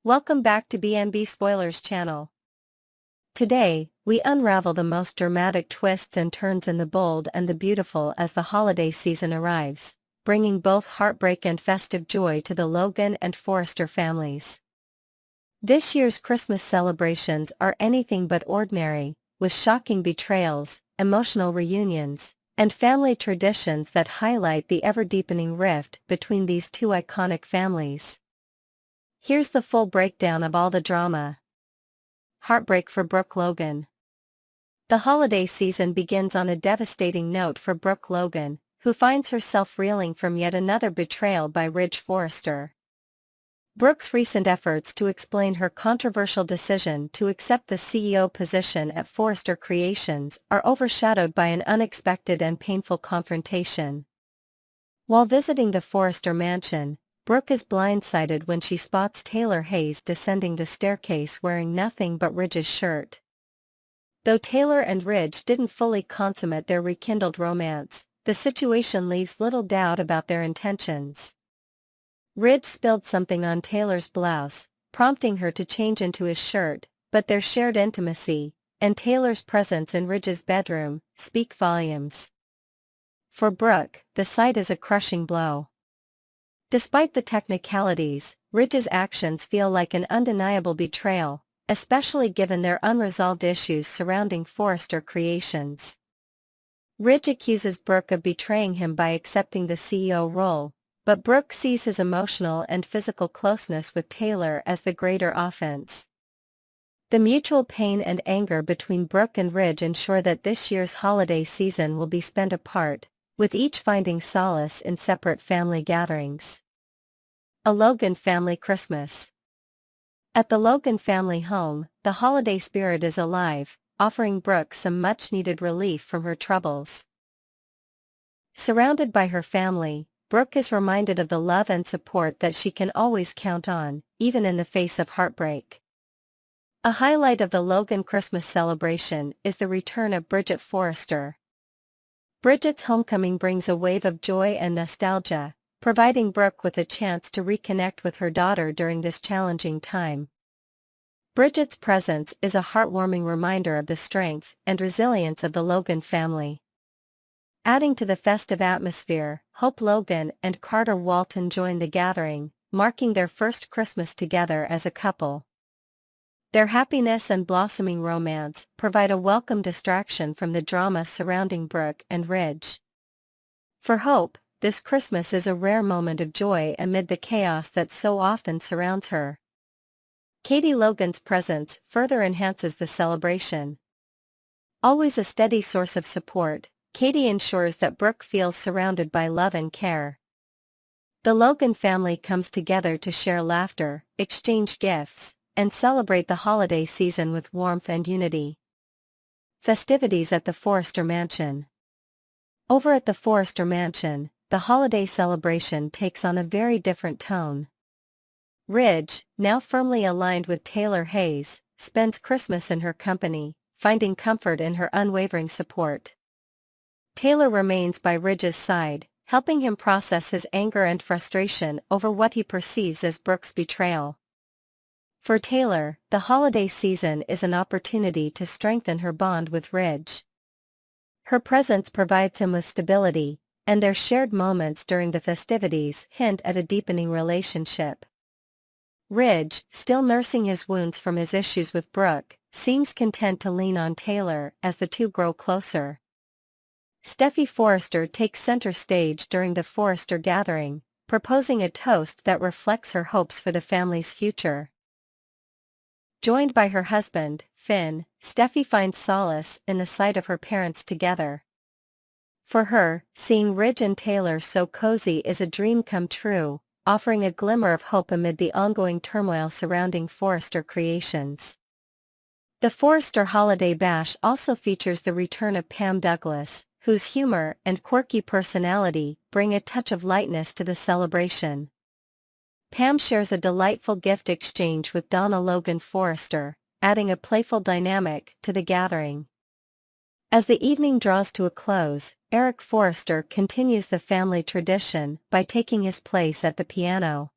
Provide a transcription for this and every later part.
Welcome back to BNB Spoilers channel. Today, we unravel the most dramatic twists and turns in the bold and the beautiful as the holiday season arrives, bringing both heartbreak and festive joy to the Logan and Forrester families. This year's Christmas celebrations are anything but ordinary, with shocking betrayals, emotional reunions, and family traditions that highlight the ever-deepening rift between these two iconic families. Here's the full breakdown of all the drama. Heartbreak for Brooke Logan. The holiday season begins on a devastating note for Brooke Logan, who finds herself reeling from yet another betrayal by Ridge Forrester. Brooke's recent efforts to explain her controversial decision to accept the CEO position at Forrester Creations are overshadowed by an unexpected and painful confrontation. While visiting the Forrester mansion, Brooke is blindsided when she spots Taylor Hayes descending the staircase wearing nothing but Ridge's shirt. Though Taylor and Ridge didn't fully consummate their rekindled romance, the situation leaves little doubt about their intentions. Ridge spilled something on Taylor's blouse, prompting her to change into his shirt, but their shared intimacy, and Taylor's presence in Ridge's bedroom, speak volumes. For Brooke, the sight is a crushing blow. Despite the technicalities, Ridge's actions feel like an undeniable betrayal, especially given their unresolved issues surrounding Forrester Creations. Ridge accuses Brooke of betraying him by accepting the CEO role, but Brooke sees his emotional and physical closeness with Taylor as the greater offense. The mutual pain and anger between Brooke and Ridge ensure that this year's holiday season will be spent apart, with each finding solace in separate family gatherings. A Logan family Christmas. At the Logan family home, the holiday spirit is alive, offering Brooke some much-needed relief from her troubles. Surrounded by her family, Brooke is reminded of the love and support that she can always count on, even in the face of heartbreak. A highlight of the Logan Christmas celebration is the return of Bridget Forrester. Bridget's homecoming brings a wave of joy and nostalgia, providing Brooke with a chance to reconnect with her daughter during this challenging time. Bridget's presence is a heartwarming reminder of the strength and resilience of the Logan family. Adding to the festive atmosphere, Hope Logan and Carter Walton join the gathering, marking their first Christmas together as a couple. Their happiness and blossoming romance provide a welcome distraction from the drama surrounding Brooke and Ridge. For Hope, this Christmas is a rare moment of joy amid the chaos that so often surrounds her. Katie Logan's presence further enhances the celebration. Always a steady source of support, Katie ensures that Brooke feels surrounded by love and care. The Logan family comes together to share laughter, exchange gifts, and celebrate the holiday season with warmth and unity. Festivities at the Forrester mansion. Over at the Forrester mansion, the holiday celebration takes on a very different tone. Ridge, now firmly aligned with Taylor Hayes, spends Christmas in her company, finding comfort in her unwavering support. Taylor remains by Ridge's side, helping him process his anger and frustration over what he perceives as Brooke's betrayal. For Taylor, the holiday season is an opportunity to strengthen her bond with Ridge. Her presence provides him with stability, and their shared moments during the festivities hint at a deepening relationship. Ridge, still nursing his wounds from his issues with Brooke, seems content to lean on Taylor as the two grow closer. Steffy Forrester takes center stage during the Forrester gathering, proposing a toast that reflects her hopes for the family's future. Joined by her husband, Finn, Steffy finds solace in the sight of her parents together. For her, seeing Ridge and Taylor so cozy is a dream come true, offering a glimmer of hope amid the ongoing turmoil surrounding Forrester Creations. The Forrester Holiday Bash also features the return of Pam Douglas, whose humor and quirky personality bring a touch of lightness to the celebration. Pam shares a delightful gift exchange with Donna Logan Forrester, adding a playful dynamic to the gathering. As the evening draws to a close, Eric Forrester continues the family tradition by taking his place at the piano.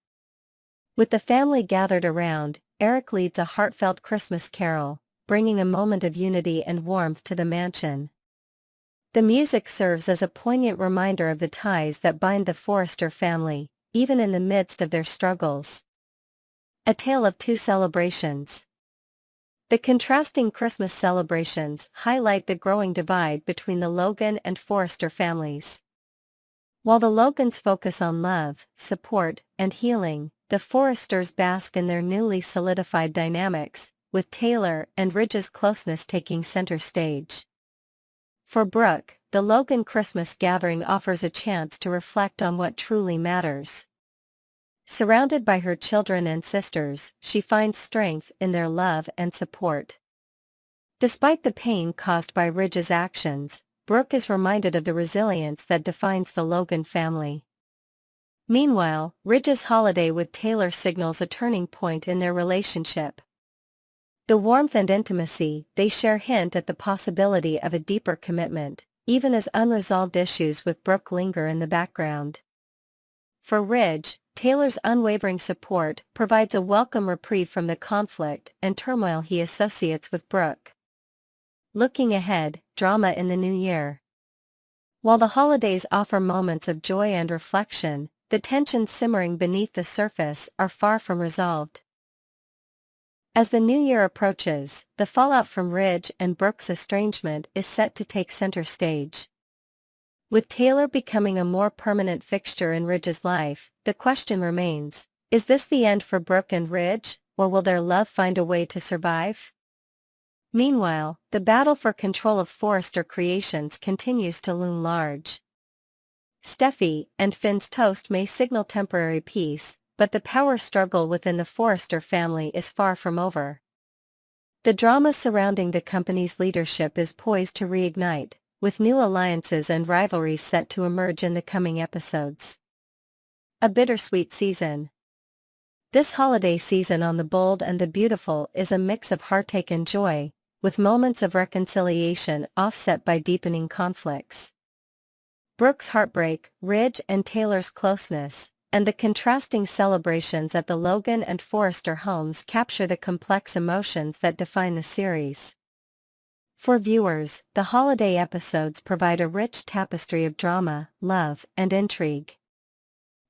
With the family gathered around, Eric leads a heartfelt Christmas carol, bringing a moment of unity and warmth to the mansion. The music serves as a poignant reminder of the ties that bind the Forrester family, even in the midst of their struggles. A tale of two celebrations. The contrasting Christmas celebrations highlight the growing divide between the Logan and Forrester families. While the Logans focus on love, support, and healing, the Forresters bask in their newly solidified dynamics, with Taylor and Ridge's closeness taking center stage. For Brooke, the Logan Christmas gathering offers a chance to reflect on what truly matters. Surrounded by her children and sisters, she finds strength in their love and support. Despite the pain caused by Ridge's actions, Brooke is reminded of the resilience that defines the Logan family. Meanwhile, Ridge's holiday with Taylor signals a turning point in their relationship. The warmth and intimacy they share hint at the possibility of a deeper commitment, even as unresolved issues with Brooke linger in the background. For Ridge, Taylor's unwavering support provides a welcome reprieve from the conflict and turmoil he associates with Brooke. Looking ahead, drama in the new year. While the holidays offer moments of joy and reflection, the tensions simmering beneath the surface are far from resolved. As the new year approaches, the fallout from Ridge and Brooke's estrangement is set to take center stage. With Taylor becoming a more permanent fixture in Ridge's life, the question remains, is this the end for Brooke and Ridge, or will their love find a way to survive? Meanwhile, the battle for control of Forrester Creations continues to loom large. Steffy and Finn's toast may signal temporary peace, but the power struggle within the Forrester family is far from over. The drama surrounding the company's leadership is poised to reignite, with new alliances and rivalries set to emerge in the coming episodes. A bittersweet season. This holiday season on The Bold and the Beautiful is a mix of heartache and joy, with moments of reconciliation offset by deepening conflicts. Brooke's heartbreak, Ridge and Taylor's closeness, and the contrasting celebrations at the Logan and Forrester homes capture the complex emotions that define the series. For viewers, the holiday episodes provide a rich tapestry of drama, love, and intrigue.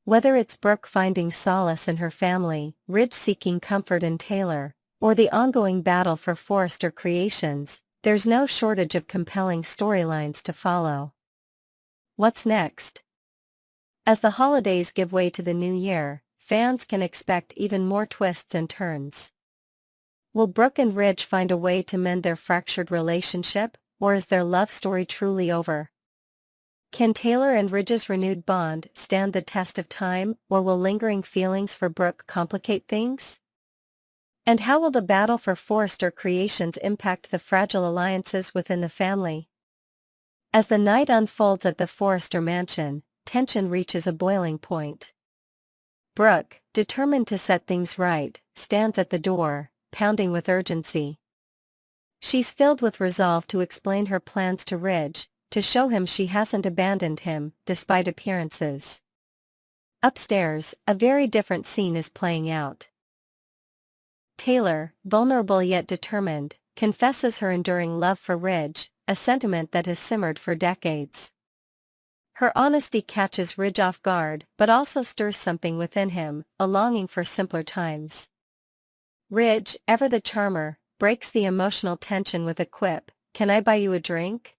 Whether it's Brooke finding solace in her family, Ridge seeking comfort in Taylor, or the ongoing battle for Forrester Creations, there's no shortage of compelling storylines to follow. What's next? As the holidays give way to the new year, fans can expect even more twists and turns. Will Brooke and Ridge find a way to mend their fractured relationship, or is their love story truly over? Can Taylor and Ridge's renewed bond stand the test of time, or will lingering feelings for Brooke complicate things? And how will the battle for Forrester Creations impact the fragile alliances within the family? As the night unfolds at the Forrester mansion, tension reaches a boiling point. Brooke, determined to set things right, stands at the door, pounding with urgency. She's filled with resolve to explain her plans to Ridge, to show him she hasn't abandoned him, despite appearances. Upstairs, a very different scene is playing out. Taylor, vulnerable yet determined, confesses her enduring love for Ridge, a sentiment that has simmered for decades. Her honesty catches Ridge off guard, but also stirs something within him, a longing for simpler times. Ridge, ever the charmer, breaks the emotional tension with a quip, "Can I buy you a drink?"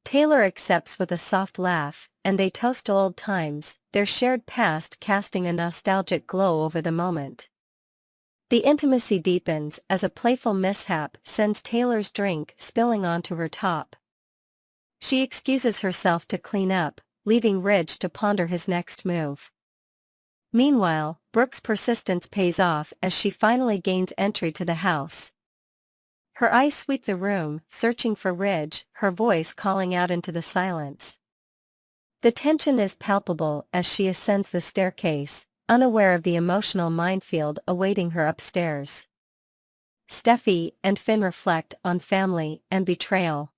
Taylor accepts with a soft laugh, and they toast old times, their shared past casting a nostalgic glow over the moment. The intimacy deepens as a playful mishap sends Taylor's drink spilling onto her top. She excuses herself to clean up, leaving Ridge to ponder his next move. Meanwhile, Brooke's persistence pays off as she finally gains entry to the house. Her eyes sweep the room, searching for Ridge, her voice calling out into the silence. The tension is palpable as she ascends the staircase, unaware of the emotional minefield awaiting her upstairs. Steffy and Finn reflect on family and betrayal.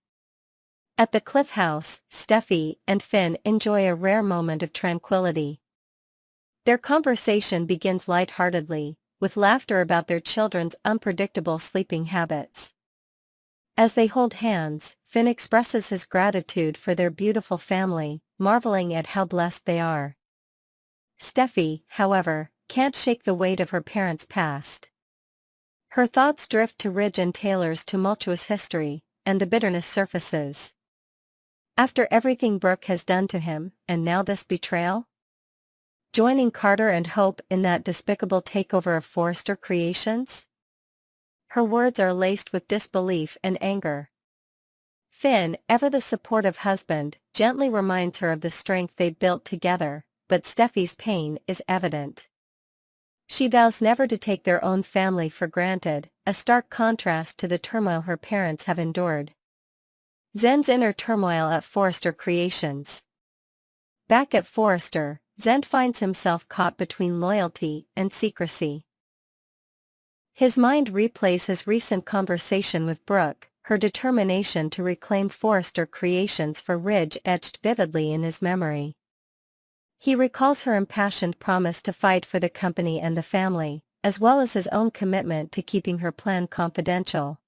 At the Cliff House, Steffy and Finn enjoy a rare moment of tranquility. Their conversation begins lightheartedly, with laughter about their children's unpredictable sleeping habits. As they hold hands, Finn expresses his gratitude for their beautiful family, marveling at how blessed they are. Steffy, however, can't shake the weight of her parents' past. Her thoughts drift to Ridge and Taylor's tumultuous history, and the bitterness surfaces. After everything Brooke has done to him, and now this betrayal? Joining Carter and Hope in that despicable takeover of Forrester Creations? Her words are laced with disbelief and anger. Finn, ever the supportive husband, gently reminds her of the strength they built together, but Steffy's pain is evident. She vows never to take their own family for granted, a stark contrast to the turmoil her parents have endured. Zende's inner turmoil at Forrester Creations. Back at Forrester, Zende finds himself caught between loyalty and secrecy. His mind replays his recent conversation with Brooke, her determination to reclaim Forrester Creations for Ridge etched vividly in his memory. He recalls her impassioned promise to fight for the company and the family, as well as his own commitment to keeping her plan confidential.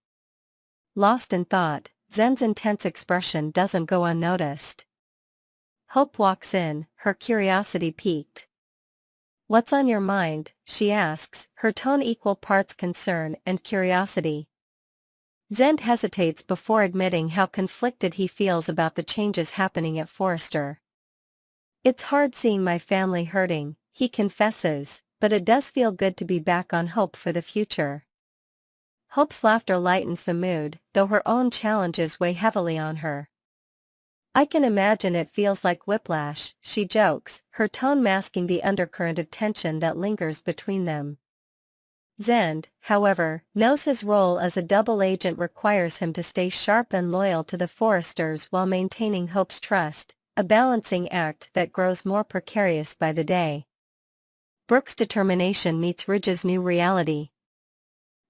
Lost in thought, Zende's intense expression doesn't go unnoticed. Hope walks in, her curiosity piqued. "What's on your mind?" she asks, her tone equal parts concern and curiosity. Zende hesitates before admitting how conflicted he feels about the changes happening at Forrester. "It's hard seeing my family hurting," he confesses, "but it does feel good to be back on hope for the future." Hope's laughter lightens the mood, though her own challenges weigh heavily on her. "I can imagine it feels like whiplash," she jokes, her tone masking the undercurrent of tension that lingers between them. Zende, however, knows his role as a double agent requires him to stay sharp and loyal to the Forresters while maintaining Hope's trust, a balancing act that grows more precarious by the day. Brooke's determination meets Ridge's new reality.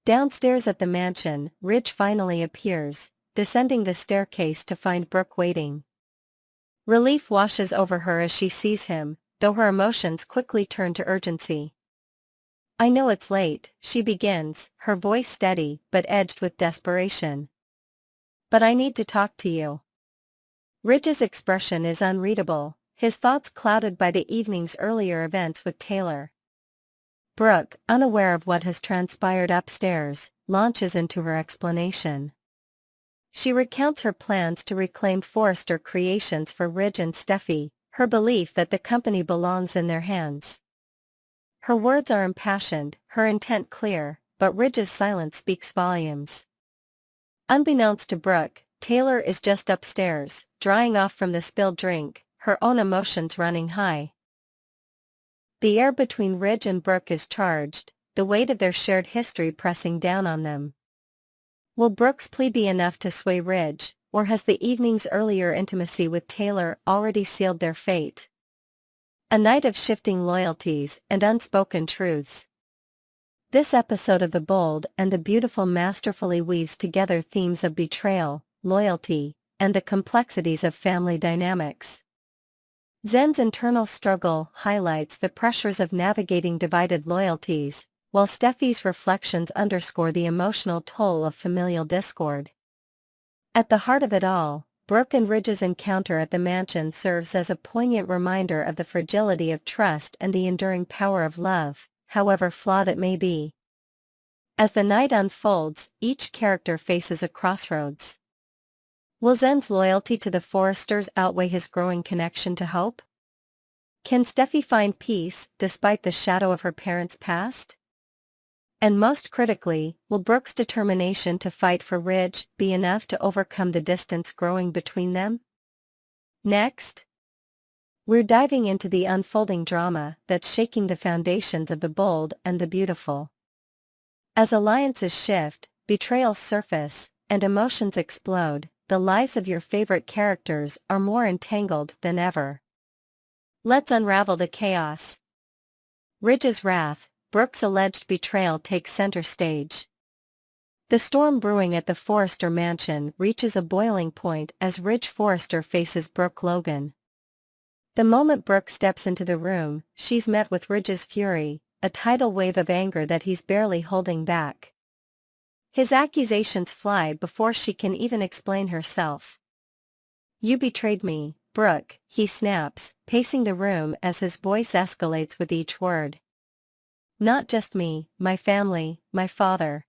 Downstairs at the mansion, Ridge finally appears, descending the staircase to find Brooke waiting. Relief washes over her as she sees him, though her emotions quickly turn to urgency. "I know it's late," she begins, her voice steady but edged with desperation. "But I need to talk to you." Ridge's expression is unreadable, his thoughts clouded by the evening's earlier events with Taylor. Brooke, unaware of what has transpired upstairs, launches into her explanation. She recounts her plans to reclaim Forrester Creations for Ridge and Steffy, her belief that the company belongs in their hands. Her words are impassioned, her intent clear, but Ridge's silence speaks volumes. Unbeknownst to Brooke, Taylor is just upstairs, drying off from the spilled drink, her own emotions running high. The air between Ridge and Brooke is charged, the weight of their shared history pressing down on them. Will Brooke's plea be enough to sway Ridge, or has the evening's earlier intimacy with Taylor already sealed their fate? A night of shifting loyalties and unspoken truths. This episode of The Bold and the Beautiful masterfully weaves together themes of betrayal, loyalty, and the complexities of family dynamics. Zende's internal struggle highlights the pressures of navigating divided loyalties, while Steffy's reflections underscore the emotional toll of familial discord. At the heart of it all, Brooke and Ridge's encounter at the mansion serves as a poignant reminder of the fragility of trust and the enduring power of love, however flawed it may be. As the night unfolds, each character faces a crossroads. Will Zende's loyalty to the Forresters outweigh his growing connection to Hope? Can Steffy find peace, despite the shadow of her parents' past? And most critically, will Brooke's determination to fight for Ridge be enough to overcome the distance growing between them? Next, we're diving into the unfolding drama that's shaking the foundations of the bold and the beautiful. As alliances shift, betrayals surface, and emotions explode, the lives of your favorite characters are more entangled than ever. Let's unravel the chaos. Ridge's wrath, Brooke's alleged betrayal takes center stage. The storm brewing at the Forrester mansion reaches a boiling point as Ridge Forrester faces Brooke Logan. The moment Brooke steps into the room, she's met with Ridge's fury, a tidal wave of anger that he's barely holding back. His accusations fly before she can even explain herself. "You betrayed me, Brooke," he snaps, pacing the room as his voice escalates with each word. "Not just me, my family, my father.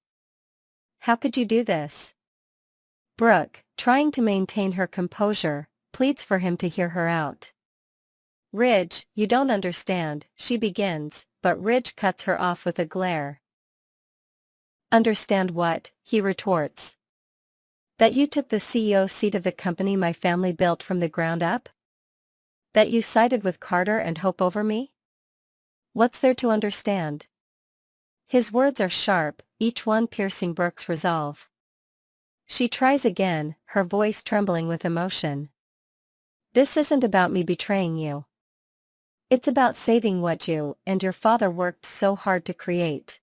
How could you do this?" Brooke, trying to maintain her composure, pleads for him to hear her out. "Ridge, you don't understand," she begins, but Ridge cuts her off with a glare. "Understand what?" he retorts. "That you took the CEO seat of the company my family built from the ground up? That you sided with Carter and Hope over me? What's there to understand?" His words are sharp, each one piercing Brooke's resolve. She tries again, her voice trembling with emotion. "This isn't about me betraying you. It's about saving what you and your father worked so hard to create."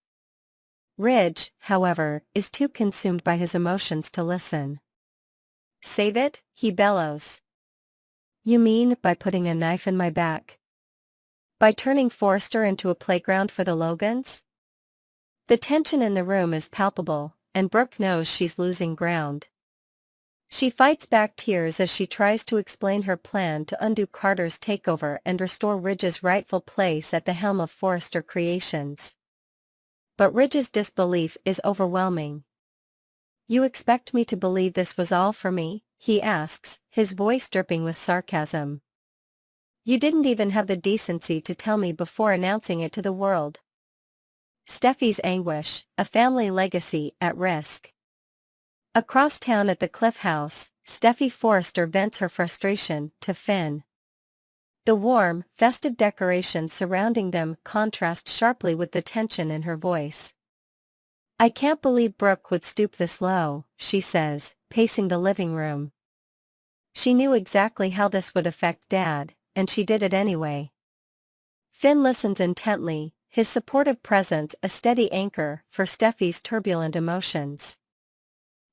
Ridge, however, is too consumed by his emotions to listen. "Save it?" he bellows. "You mean by putting a knife in my back? By turning Forrester into a playground for the Logans?" The tension in the room is palpable, and Brooke knows she's losing ground. She fights back tears as she tries to explain her plan to undo Carter's takeover and restore Ridge's rightful place at the helm of Forrester Creations. But Ridge's disbelief is overwhelming. "You expect me to believe this was all for me?" he asks, his voice dripping with sarcasm. "You didn't even have the decency to tell me before announcing it to the world." Steffi's anguish, a family legacy at risk. Across town at the Cliff House, Steffi Forrester vents her frustration to Finn. The warm, festive decorations surrounding them contrast sharply with the tension in her voice. "I can't believe Brooke would stoop this low," she says, pacing the living room. "She knew exactly how this would affect Dad, and she did it anyway." Finn listens intently, his supportive presence a steady anchor for Steffi's turbulent emotions.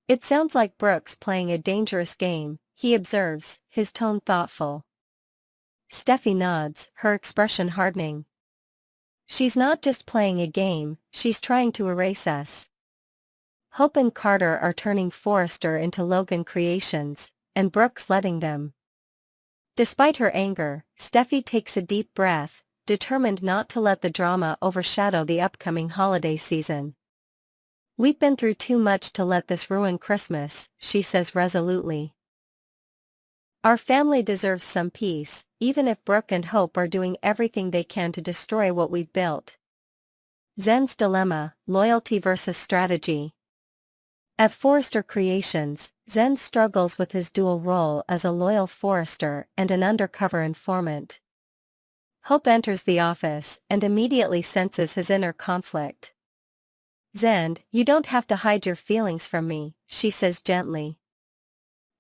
"It sounds like Brooke's playing a dangerous game," he observes, his tone thoughtful. Steffi nods, her expression hardening. "She's not just playing a game, she's trying to erase us. Hope and Carter are turning Forrester into Logan Creations, and Brooke's letting them." Despite her anger, Steffi takes a deep breath, determined not to let the drama overshadow the upcoming holiday season. "We've been through too much to let this ruin Christmas," she says resolutely. "Our family deserves some peace, even if Brooke and Hope are doing everything they can to destroy what we've built." Zen's dilemma, loyalty versus strategy. At Forrester Creations, Zen struggles with his dual role as a loyal Forrester and an undercover informant. Hope enters the office and immediately senses his inner conflict. "Zende, you don't have to hide your feelings from me," she says gently.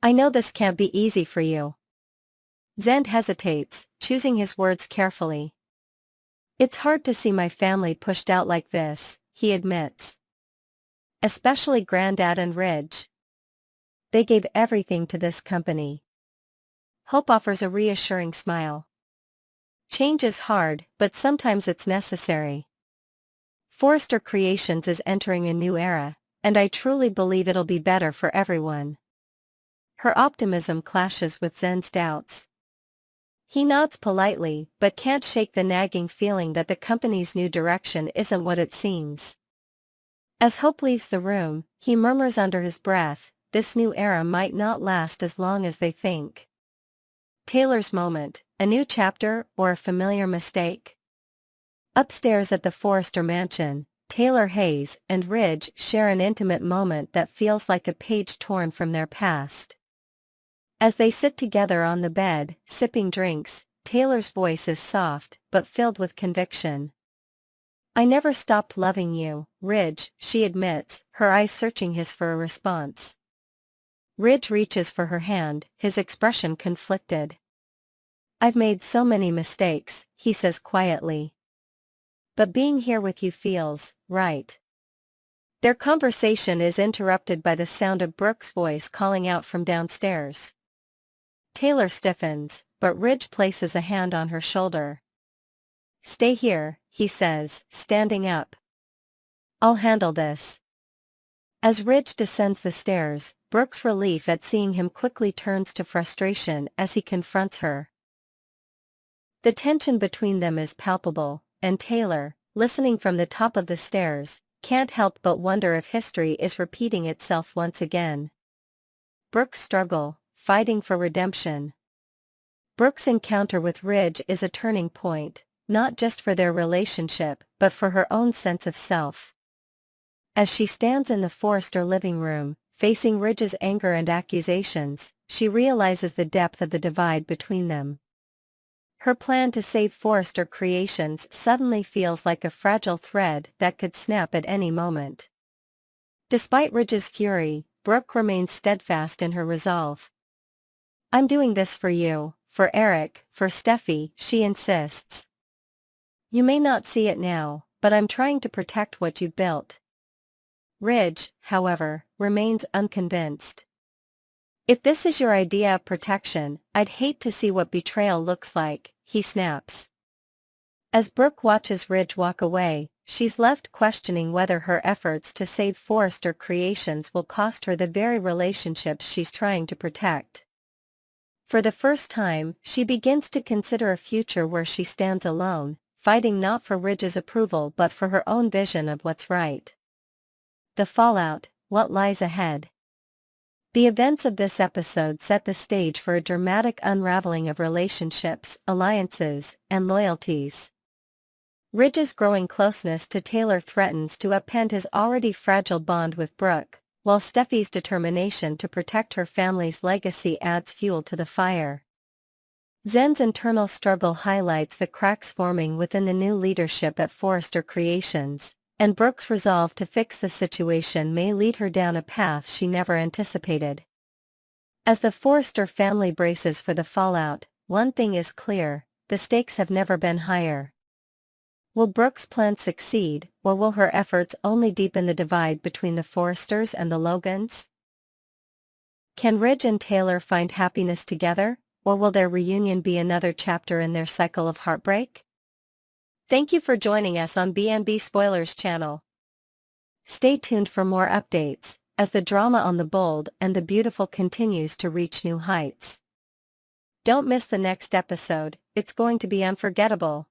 "I know this can't be easy for you." Zende hesitates, choosing his words carefully. "It's hard to see my family pushed out like this," he admits. "Especially Granddad and Ridge. They gave everything to this company." Hope offers a reassuring smile. "Change is hard, but sometimes it's necessary. Forrester Creations is entering a new era, and I truly believe it'll be better for everyone." Her optimism clashes with Zen's doubts. He nods politely, but can't shake the nagging feeling that the company's new direction isn't what it seems. As Hope leaves the room, he murmurs under his breath, "This new era might not last as long as they think." Taylor's moment, a new chapter or a familiar mistake? Upstairs at the Forrester mansion, Taylor Hayes and Ridge share an intimate moment that feels like a page torn from their past. As they sit together on the bed, sipping drinks, Taylor's voice is soft, but filled with conviction. "I never stopped loving you, Ridge," she admits, her eyes searching his for a response. Ridge reaches for her hand, his expression conflicted. "I've made so many mistakes," he says quietly. "But being here with you feels right." Their conversation is interrupted by the sound of Brooke's voice calling out from downstairs. Taylor stiffens, but Ridge places a hand on her shoulder. "Stay here," he says, standing up. "I'll handle this." As Ridge descends the stairs, Brooke's relief at seeing him quickly turns to frustration as he confronts her. The tension between them is palpable, and Taylor, listening from the top of the stairs, can't help but wonder if history is repeating itself once again. Brooke's struggle, fighting for redemption. Brooke's encounter with Ridge is a turning point, not just for their relationship but for her own sense of self. As she stands in the Forrester living room, facing Ridge's anger and accusations, she realizes the depth of the divide between them. Her plan to save Forrester Creations suddenly feels like a fragile thread that could snap at any moment. Despite Ridge's fury, Brooke remains steadfast in her resolve. "I'm doing this for you, for Eric, for Steffy," she insists. "You may not see it now, but I'm trying to protect what you built." Ridge, however, remains unconvinced. "If this is your idea of protection, I'd hate to see what betrayal looks like," he snaps. As Brooke watches Ridge walk away, she's left questioning whether her efforts to save Forrester Creations will cost her the very relationships she's trying to protect. For the first time, she begins to consider a future where she stands alone, fighting not for Ridge's approval but for her own vision of what's right. The fallout, what lies ahead. The events of this episode set the stage for a dramatic unraveling of relationships, alliances, and loyalties. Ridge's growing closeness to Taylor threatens to upend his already fragile bond with Brooke, while Steffy's determination to protect her family's legacy adds fuel to the fire. Zende's internal struggle highlights the cracks forming within the new leadership at Forrester Creations, and Brooke's resolve to fix the situation may lead her down a path she never anticipated. As the Forrester family braces for the fallout, one thing is clear: the stakes have never been higher. Will Brooke's plan succeed, or will her efforts only deepen the divide between the Forresters and the Logans? Can Ridge and Taylor find happiness together, or will their reunion be another chapter in their cycle of heartbreak? Thank you for joining us on B&B Spoilers channel. Stay tuned for more updates, as the drama on the bold and the beautiful continues to reach new heights. Don't miss the next episode, it's going to be unforgettable.